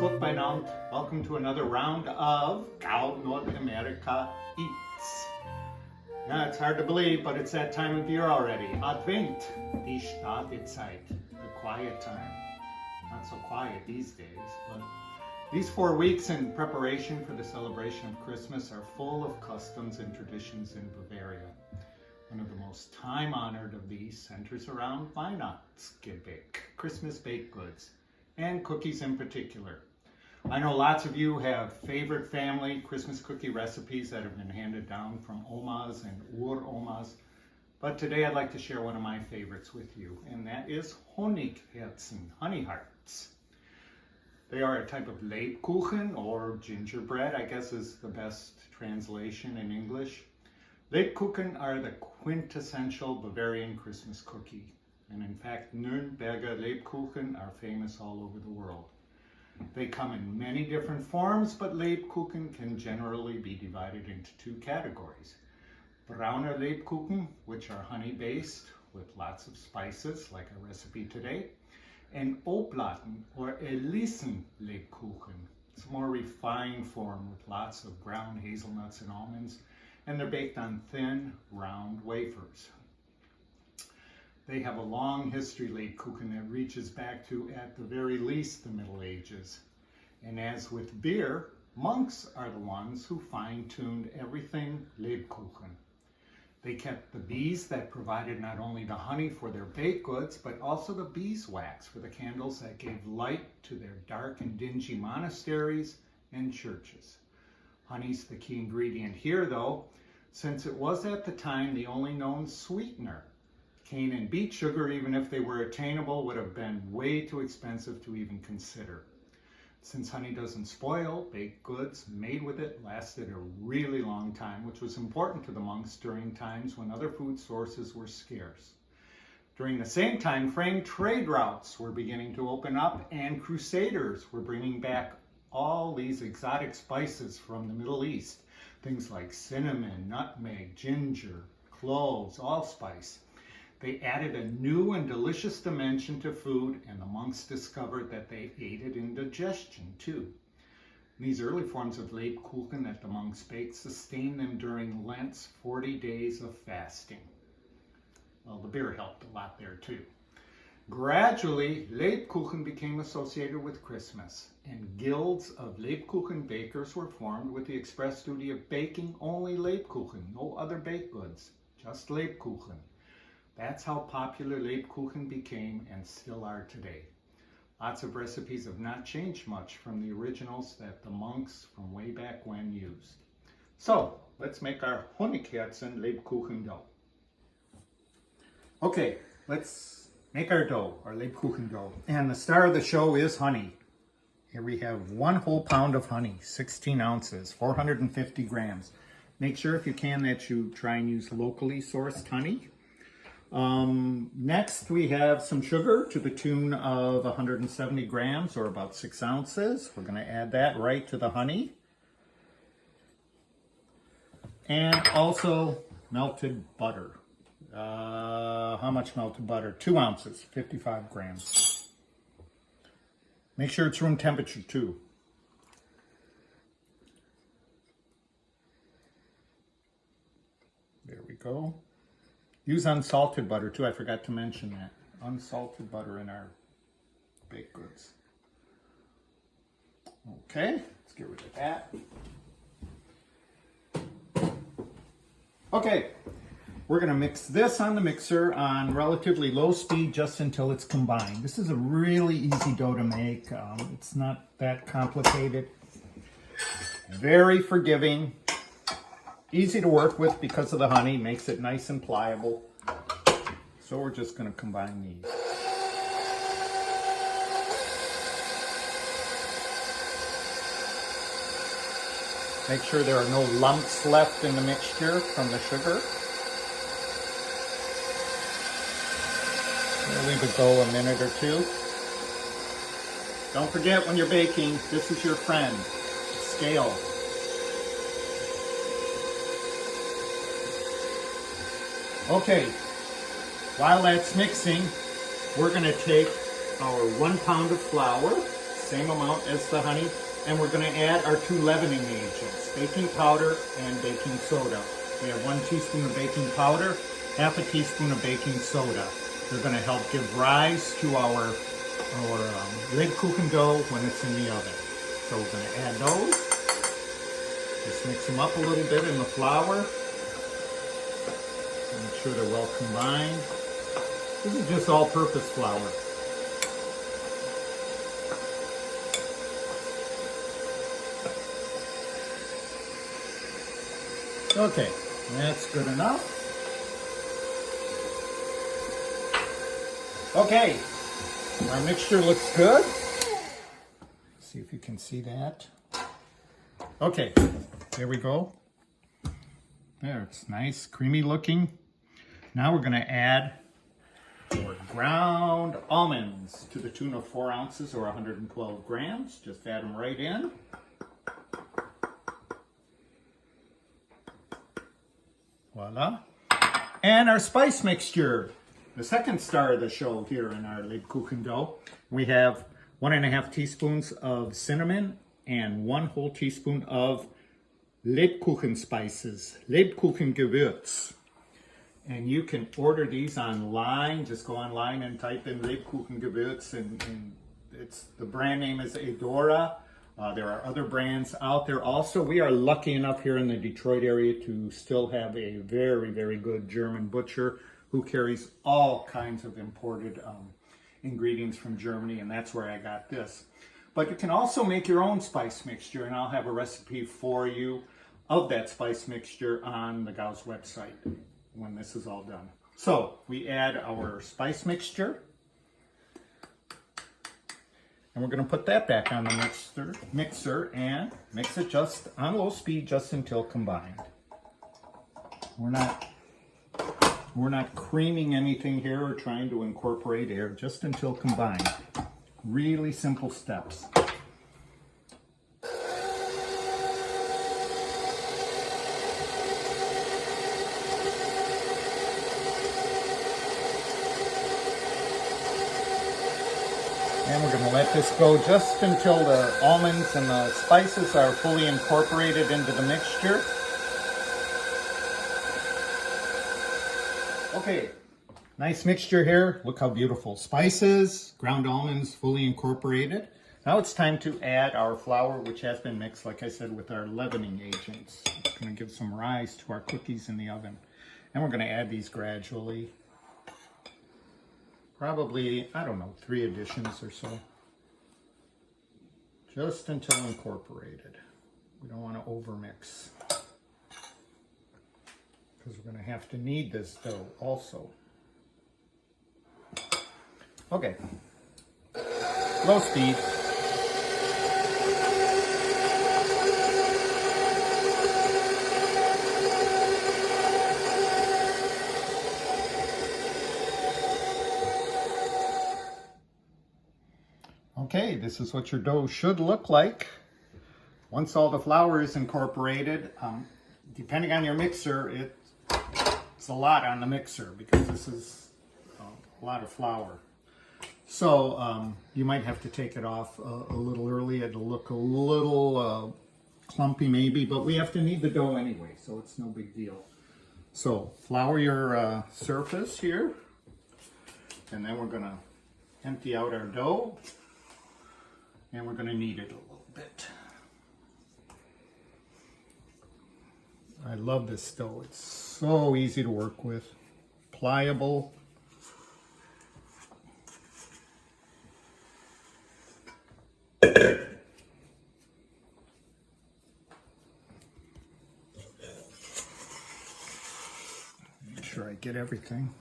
cooked by now. Welcome to another round of Nordamerika Eats. Now, it's hard to believe, but it's that time of year already. Advent, die Startezeit, the quiet time. Not so quiet these days, but these 4 weeks in preparation for the celebration of Christmas are full of customs and traditions in Bavaria. One of the most time-honored of these centers around Weihnachtsgebäck, Christmas baked goods, and cookies in particular. I know lots of you have favorite family Christmas cookie recipes that have been handed down from omas and ur-omas, but today I'd like to share one of my favorites with you, and that is Honigherzen, honey hearts. They are a type of Lebkuchen, or gingerbread, I guess is the best translation in English. Lebkuchen are the quintessential Bavarian Christmas cookie, and in fact, Nürnberger Lebkuchen are famous all over the world. They come in many different forms, but Lebkuchen can generally be divided into 2 categories. Brauner Lebkuchen, which are honey-based with lots of spices, like our recipe today, and Oblaten or Elissen Lebkuchen. It's a more refined form with lots of ground hazelnuts and almonds, and they're baked on thin, round wafers. They have a long history, Lebkuchen, that reaches back to, at the very least, the Middle Ages. And as with beer, monks are the ones who fine-tuned everything Lebkuchen. They kept the bees that provided not only the honey for their baked goods, but also the beeswax for the candles that gave light to their dark and dingy monasteries and churches. Honey's the key ingredient here, though, since it was at the time the only known sweetener. Cane and beet sugar, even if they were attainable, would have been way too expensive to even consider. Since honey doesn't spoil, baked goods made with it lasted a really long time, which was important to the monks during times when other food sources were scarce. During the same time frame, trade routes were beginning to open up, and crusaders were bringing back all these exotic spices from the Middle East. Things like cinnamon, nutmeg, ginger, cloves, allspice. They added a new and delicious dimension to food, and the monks discovered that they aided in digestion too. These early forms of Lebkuchen that the monks baked sustained them during Lent's 40 days of fasting. Well, the beer helped a lot there too. Gradually, Lebkuchen became associated with Christmas, and guilds of Lebkuchen bakers were formed with the express duty of baking only Lebkuchen, no other baked goods, just Lebkuchen. That's how popular Lebkuchen became and still are today. Lots of recipes have not changed much from the originals that the monks from way back when used. So, let's make our Honigherzen Lebkuchen dough. Okay, let's make our dough, our Lebkuchen dough. And the star of the show is honey. Here we have 1 whole pound of honey, 16 ounces, 450 grams. Make sure if you can that you try and use locally sourced honey. Next we have some sugar to the tune of 170 grams or about 6 ounces. We're going to add that right to the honey. And also melted butter. How much melted butter? 2 ounces, 55 grams. Make sure it's room temperature too. There we go. Use unsalted butter too, I forgot to mention that. Unsalted butter in our baked goods. Okay, let's get rid of that. Okay, we're gonna mix this on the mixer on relatively low speed just until it's combined. This is a really easy dough to make. It's not that complicated. Very forgiving. Easy to work with because of the honey, makes it nice and pliable. So we're just going to combine these. Make sure there are no lumps left in the mixture from the sugar. We'll leave it go a minute or 2. Don't forget when you're baking, this is your friend, scale. Okay, while that's mixing, we're going to take our 1 pound of flour, same amount as the honey. And we're going to add our 2 leavening agents, baking powder and baking soda. We have 1 teaspoon of baking powder, half a teaspoon of baking soda. They're going to help give rise to our Lebkuchen dough when it's in the oven. So we're going to add those. Just mix them up a little bit in the flour. Make sure they're well combined. This is just all-purpose flour. Okay, that's good enough. Okay, our mixture looks good. See if you can see that. Okay, there we go. There, it's nice, creamy looking. Now we're going to add our ground almonds to the tune of 4 ounces or 112 grams. Just add them right in. Voila. And our spice mixture, the second star of the show here in our Lebkuchen dough. We have 1½ teaspoons of cinnamon and 1 whole teaspoon of Lebkuchen spices, Lebkuchen Gewürz. And you can order these online. Just go online and type in Lebkuchen Gewürz, and the brand name is Edora. There are other brands out there also. We are lucky enough here in the Detroit area to still have a very, very good German butcher who carries all kinds of imported ingredients from Germany, and that's where I got this. But you can also make your own spice mixture, and I'll have a recipe for you of that spice mixture on the Gau's website when this is all done. So we add our spice mixture. And we're going to put that back on the mixer and mix it just on low speed just until combined. We're not creaming anything here or trying to incorporate air, just until combined. Really simple steps. And we're going to let this go just until the almonds and the spices are fully incorporated into the mixture. Okay, nice mixture here. Look how beautiful. Spices, ground almonds fully incorporated. Now it's time to add our flour, which has been mixed, like I said, with our leavening agents. It's going to give some rise to our cookies in the oven. And we're going to add these gradually. Probably, I don't know, 3 additions or so. Just until incorporated. We don't want to overmix, because we're going to have to knead this dough also. Okay. Low speed. Okay, this is what your dough should look like once all the flour is incorporated. Depending on your mixer, it's a lot on the mixer because this is a lot of flour. So you might have to take it off a little early. It'll look a little clumpy maybe, but we have to knead the dough anyway, so it's no big deal. So flour your surface here, and then we're going to empty out our dough. And we're going to knead it a little bit. I love this dough. It's so easy to work with. Pliable. Make sure I get everything.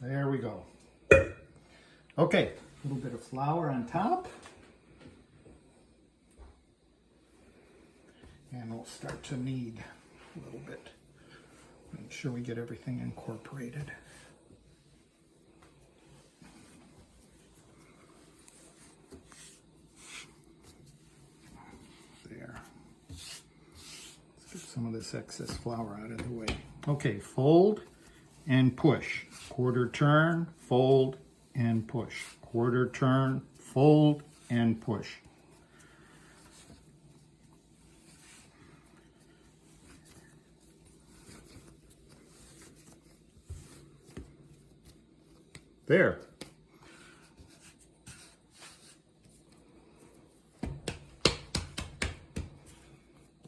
There we go. Okay, a little bit of flour on top. And we'll start to knead a little bit. Make sure we get everything incorporated. some of this excess flour out of the way. Okay, fold and push. Quarter turn, fold and push. Quarter turn, fold and push. There.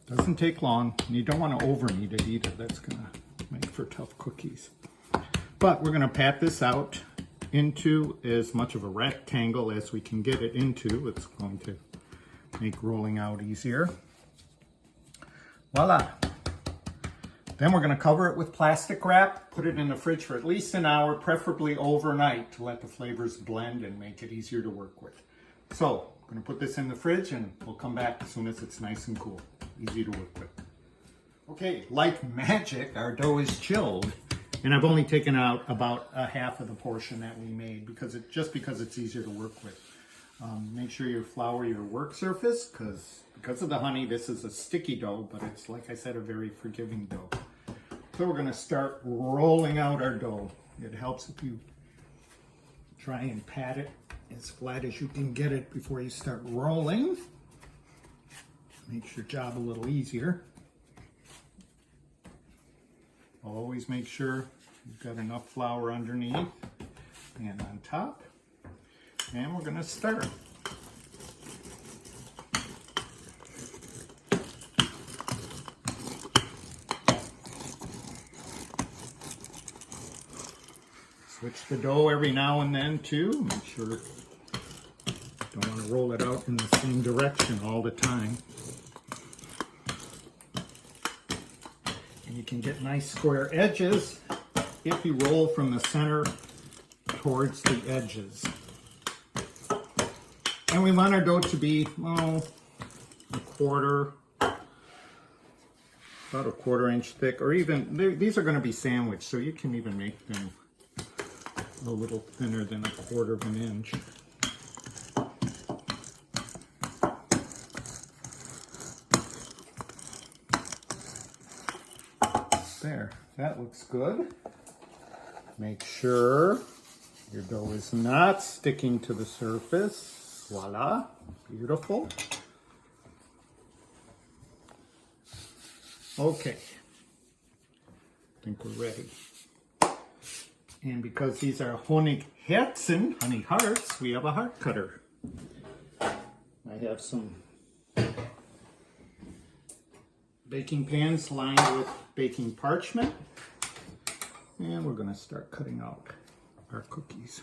Doesn't take long, and you don't want to over knead it either. That's gonna make for tough cookies. But we're gonna pat this out into as much of a rectangle as we can get it into. It's going to make rolling out easier. Voila. Then we're gonna cover it with plastic wrap, put it in the fridge for at least an hour, preferably overnight, to let the flavors blend and make it easier to work with. So, I'm gonna put this in the fridge and we'll come back as soon as it's nice and cool. Easy to work with. Okay, like magic, our dough is chilled, and I've only taken out about a half of the portion that we made because it's easier to work with. Make sure you flour your work surface because of the honey. This is a sticky dough, but it's, like I said, a very forgiving dough. So we're going to start rolling out our dough. It helps if you try and pat it as flat as you can get it before you start rolling. Makes your job a little easier. Always make sure you've got enough flour underneath and on top. And we're going to start. Switch the dough every now and then too. Make sure you don't want to roll it out in the same direction all the time. And you can get nice square edges if you roll from the center towards the edges. And we want our dough to be, about a quarter inch thick, or even, these are going to be sandwiched, so you can even make them a little thinner than a quarter of an inch. There, that looks good. Make sure your dough is not sticking to the surface. Voila, beautiful. Okay, I think we're ready. And because these are Honigherzen, honey hearts, we have a heart cutter. I have some baking pans lined with baking parchment. And we're going to start cutting out our cookies.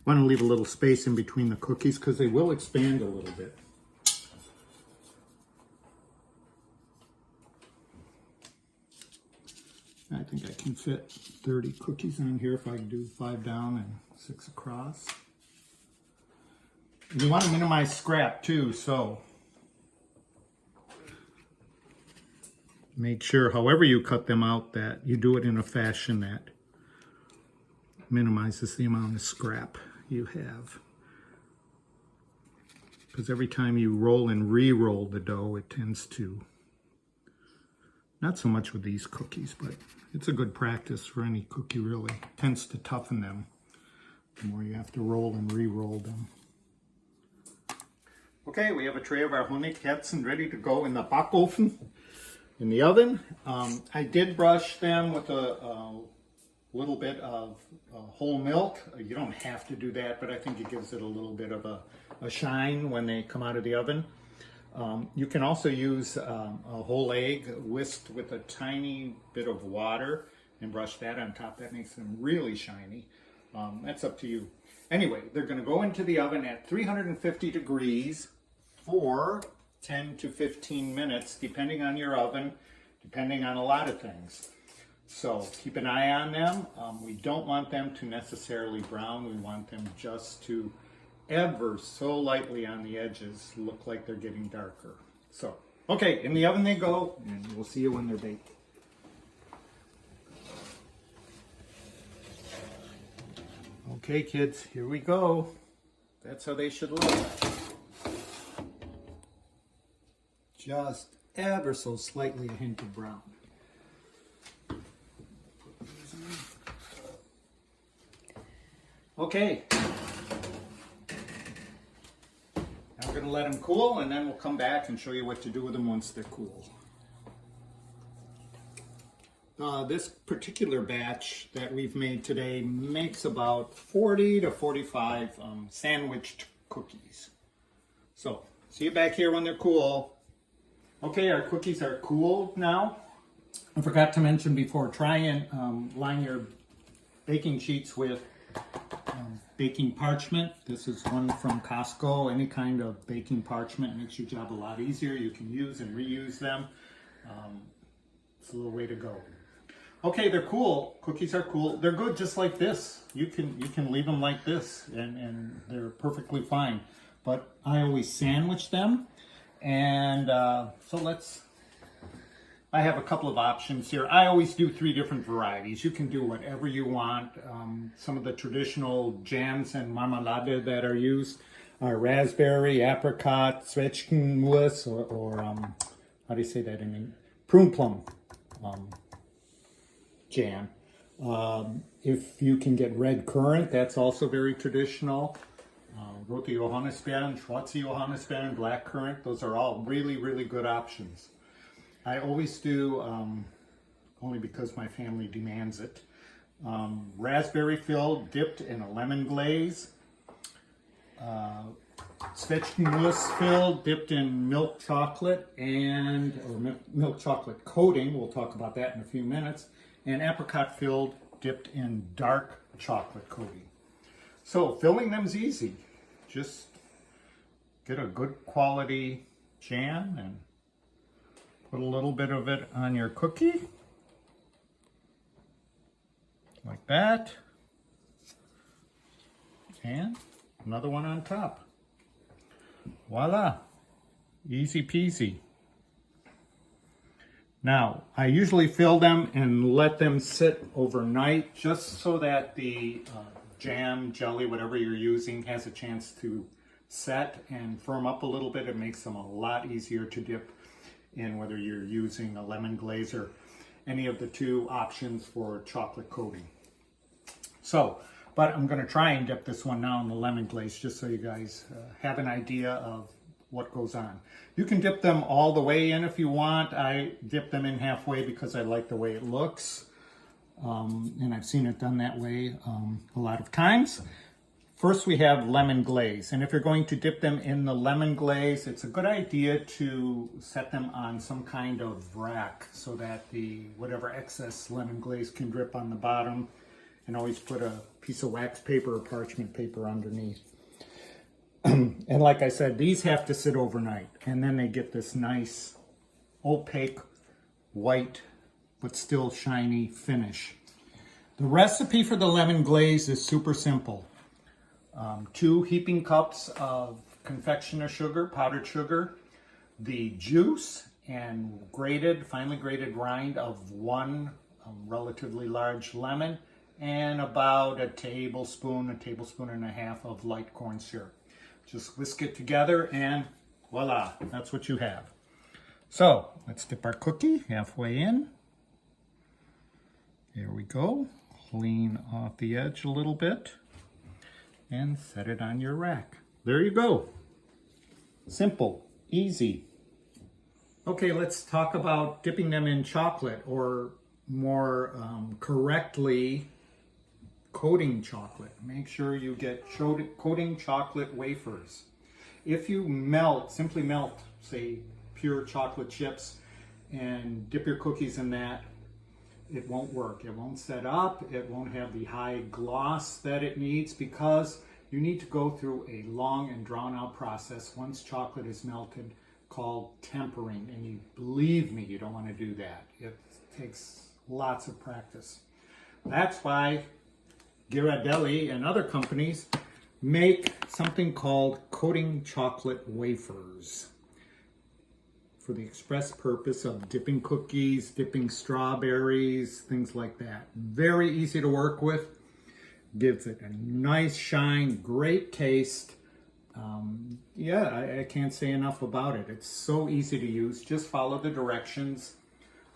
I want to leave a little space in between the cookies because they will expand a little bit. I think I can fit 30 cookies on here if I do 5 down and 6 across. And you want to minimize scrap too, so make sure however you cut them out that you do it in a fashion that minimizes the amount of scrap you have. Because every time you roll and re-roll the dough, it tends to, not so much with these cookies, but it's a good practice for any cookie really. It tends to toughen them the more you have to roll and re-roll them. Okay, we have a tray of our Honigherzen ready to go in the backofen, in the oven. I did brush them with a little bit of whole milk. You don't have to do that, but I think it gives it a little bit of a shine when they come out of the oven. You can also use a whole egg whisked with a tiny bit of water and brush that on top. That makes them really shiny. That's up to you. Anyway, they're going to go into the oven at 350 degrees for 10 to 15 minutes, depending on your oven, depending on a lot of things. So keep an eye on them. We don't want them to necessarily brown. We want them just to ever so lightly on the edges look like they're getting darker. So, okay, in the oven they go, and we'll see you when they're baked. Okay, kids, here we go. That's how they should look. Just ever so slightly a hint of brown. Okay. Now we're going to let them cool, and then we'll come back and show you what to do with them once they're cool. This particular batch that we've made today makes about 40 to 45 sandwiched cookies. So, see you back here when they're cool. Okay, our cookies are cool now. I forgot to mention before, try and line your baking sheets with baking parchment. This is one from Costco. Any kind of baking parchment makes your job a lot easier. You can use and reuse them. It's a little way to go. Okay, they're cool. Cookies are cool. They're good just like this. You can leave them like this and they're perfectly fine. But I always sandwich them. And so I have a couple of options here. I always do 3 different varieties. You can do whatever you want. Some of the traditional jams and marmalade that are used are raspberry, apricot, Zwetschgenmus, or how do you say that in English? Prune plum jam. If you can get red currant, that's also very traditional. Rote Johannisbeeren, Schwarze Johannisbeeren, black currant, those are all really, really good options. I always do, only because my family demands it, raspberry filled, dipped in a lemon glaze, Zwetschgenmus filled, dipped in milk chocolate or milk chocolate coating, we'll talk about that in a few minutes, and apricot filled, dipped in dark chocolate coating. So filling them is easy. Just get a good quality jam and put a little bit of it on your cookie, like that, and another one on top. Voila, easy peasy. Now, I usually fill them and let them sit overnight just so that the jam, jelly, whatever you're using has a chance to set and firm up a little bit. It makes them a lot easier to dip in, whether you're using a lemon glaze or any of the 2 options for chocolate coating. So, but I'm going to try and dip this one now in the lemon glaze just so you guys have an idea of what goes on. You can dip them all the way in if you want. I dip them in halfway because I like the way it looks. And I've seen it done that way a lot of times. First we have lemon glaze, and if you're going to dip them in the lemon glaze, it's a good idea to set them on some kind of rack so that the whatever excess lemon glaze can drip on the bottom, and always put a piece of wax paper or parchment paper underneath. And like I said, these have to sit overnight, and then they get this nice opaque white but still shiny finish. The recipe for the lemon glaze is super simple. 2 heaping cups of confectioner sugar, powdered sugar, the juice and finely grated rind of 1 relatively large lemon, and about a tablespoon and a half of light corn syrup. Just whisk it together and voila, that's what you have. So let's dip our cookie halfway in. Here we go. Clean off the edge a little bit and set it on your rack. There you go. Simple, easy. Okay, let's talk about dipping them in chocolate, or more correctly, coating chocolate. Make sure you get coating chocolate wafers. If you simply melt, say, pure chocolate chips and dip your cookies in that, it won't work. It won't set up. It won't have the high gloss that it needs, because you need to go through a long and drawn out process once chocolate is melted called tempering. And believe me, you don't want to do that. It takes lots of practice. That's why Ghirardelli and other companies make something called coating chocolate wafers for the express purpose of dipping cookies, dipping strawberries, things like that. Very easy to work with. Gives it a nice shine, great taste. I can't say enough about it. It's so easy to use. Just follow the directions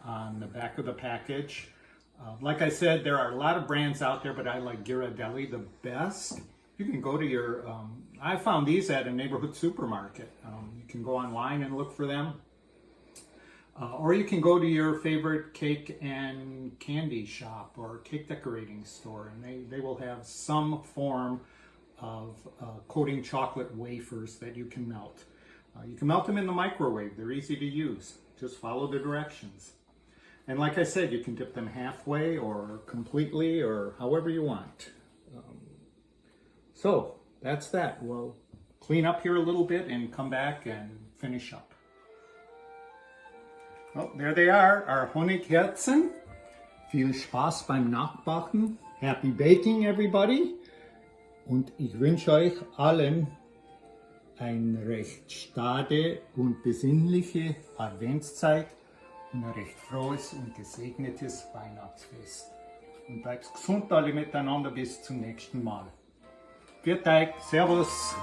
on the back of the package. Like I said, there are a lot of brands out there, but I like Ghirardelli the best. You can go to your, I found these at a neighborhood supermarket. You can go online and look for them. Or you can go to your favorite cake and candy shop or cake decorating store, and they will have some form of coating chocolate wafers that you can melt. You can melt them in the microwave. They're easy to use. Just follow the directions. And like I said, you can dip them halfway or completely or however you want. So that's that. We'll clean up here a little bit and come back and finish up. Oh, there they are, our Honigherzen. Viel Spaß beim Nachbacken. Happy baking, everybody. Und ich wünsche euch allen eine recht stade und besinnliche Adventszeit und ein recht frohes und gesegnetes Weihnachtsfest. Und bleibt gesund alle miteinander bis zum nächsten Mal. G.T.E.V, Servus.